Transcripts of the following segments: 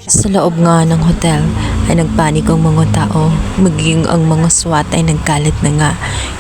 Sa loob nga ng hotel ay nagpanik ang mga tao, maging ang mga SWAT ay nagkalat na nga.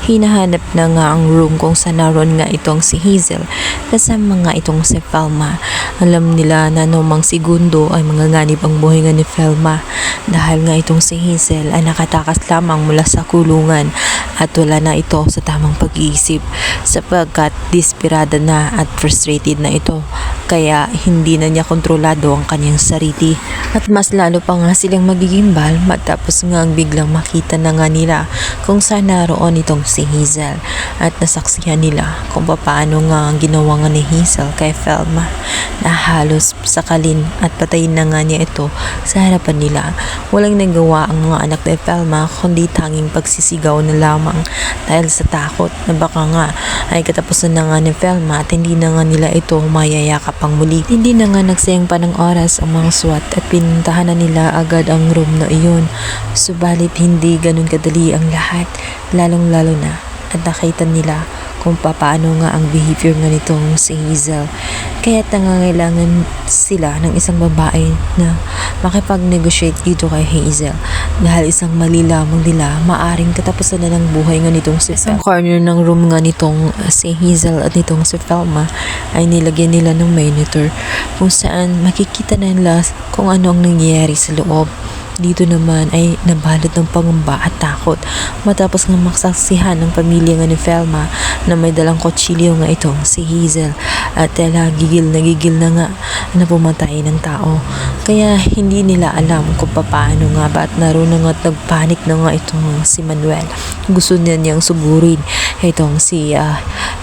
Hinahanap na nga ang room kung saan naroon nga itong si Hazel kasama nga itong si Felma. Alam nila na anumang segundo ay manganganib ang buhay nga ni Felma dahil nga itong si Hazel ay nakatakas lamang mula sa kulungan at wala na ito sa tamang pag-iisip sapagkat desperada na at frustrated na ito kaya hindi na niya kontrolado ang kanyang sarili. At mas lalo pa nga silang magigimbal matapos nga ang biglang makita na nga nila kung saan naroon itong si Hazel at nasaksihan nila kung paano nga ang ginawa nga ni Hazel kay Felma na halos sakalin at patayin na nga niya ito sa harapan nila. Walang nagawa ang mga anak ni Felma kundi tanging pagsisigaw na lamang dahil sa takot na baka nga ay katapusan na nga ni Felma at hindi na nga nila ito mayayakap ang muli. Hindi na nga nagsayang pa ng oras ang mga SWAT at pinuntahan na nila agad ang room na iyon. Subalit hindi ganun kadali ang lahat, lalong lalo na at nakita nila kung paano nga ang behavior nga nitong si Hazel. Kaya nangangailangan sila ng isang babae na makipag-negotiate dito kay Hazel dahil isang mali lamang nila maaring katapusan na ng buhay nga nitong si Felma. Sa corner ng room nga nitong si Hazel at nitong si Felma ay nilagyan nila ng monitor kung saan makikita na nila kung ano ang nangyayari sa loob. Dito naman ay nabalot ng pangamba at takot matapos nga maksaksihan ng pamilya nga ni Felma na may dalang kutsilyo nga itong si Hazel at gigil na nga na pumatay ng tao. Kaya hindi nila alam kung paano nga ba at naroon na nga at nagpanik na nga itong si Manuel. Gusto niya niyang sugurin itong si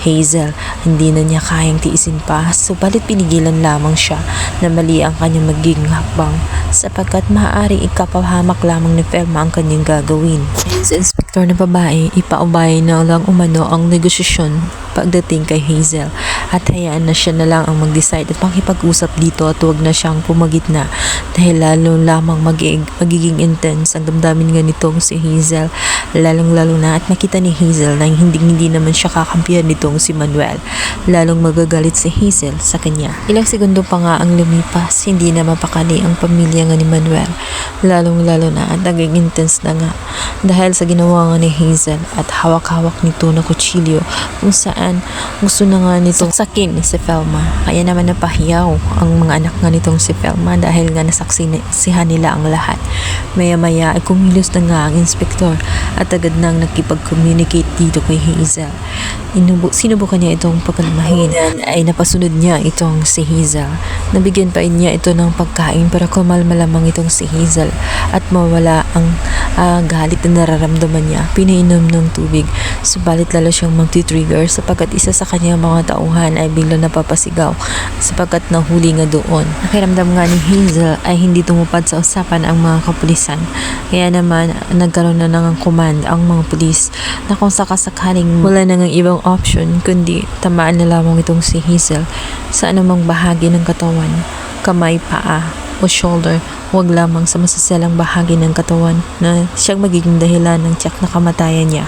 Hazel. Hindi na niya kayang tiisin pa subalit pinigilan lamang siya na mali ang kanyang magiging hakbang sapagkat maaaring ikapahamak lamang ni Felma ang kanyang gagawin. Sa inspektor na babae, ipaubay na lang umano ang negosasyon pagdating kay Hazel at hayaan na siya na lang ang mag-decide at makipag-usap dito at huwag na siyang pumagitna dahil lalo lamang magiging intense ang damdamin nga nitong si Hazel lalong lalo na at makita ni Hazel na hindi naman siya kakampihan nitong si Manuel. Lalong magagalit si Hazel sa kanya. Ilang segundo pa nga ang lumipas, hindi na mapakali ang pamilya nga ni Manuel. Lalong lalo na at naging intense na nga dahil sa ginawa nga ni Hazel at hawak-hawak nito na kutsilyo kung saan gusto na nga nitong sakin si Felma. Kaya naman napahiyaw ang mga anak nga nitong si Felma dahil nga nasaksihan nila ang lahat. Maya-maya ay kumilos na nga ang inspektor at agad nang nakipag-communicate dito kay Hazel. Sinubukan niya itong pagkalmahin ay napasunod niya itong si Hazel. Nabigyan pa niya ito ng pagkain para kumalma lamang itong si Hazel at mawala ang galit na nararamdaman niya. Pinainom ng tubig subalit lalo siyang magti-trigger sapagkat isa sa kanyang mga tauhan ay biglang napapasigaw sapagkat nahuli nga doon. Nakiramdam nga ni Hazel ay hindi tumupad sa usapan ang mga kapulisan. Kaya naman nagkaroon na ng command ang mga pulis na kung sakasakaling wala na ng ibang option kundi tamaan na lamang itong si Hazel sa anumang bahagi ng katawan, kamay, paa o shoulder, huwag lamang sa masasalang bahagi ng katawan na siyang magiging dahilan ng tiyak na kamatayan niya.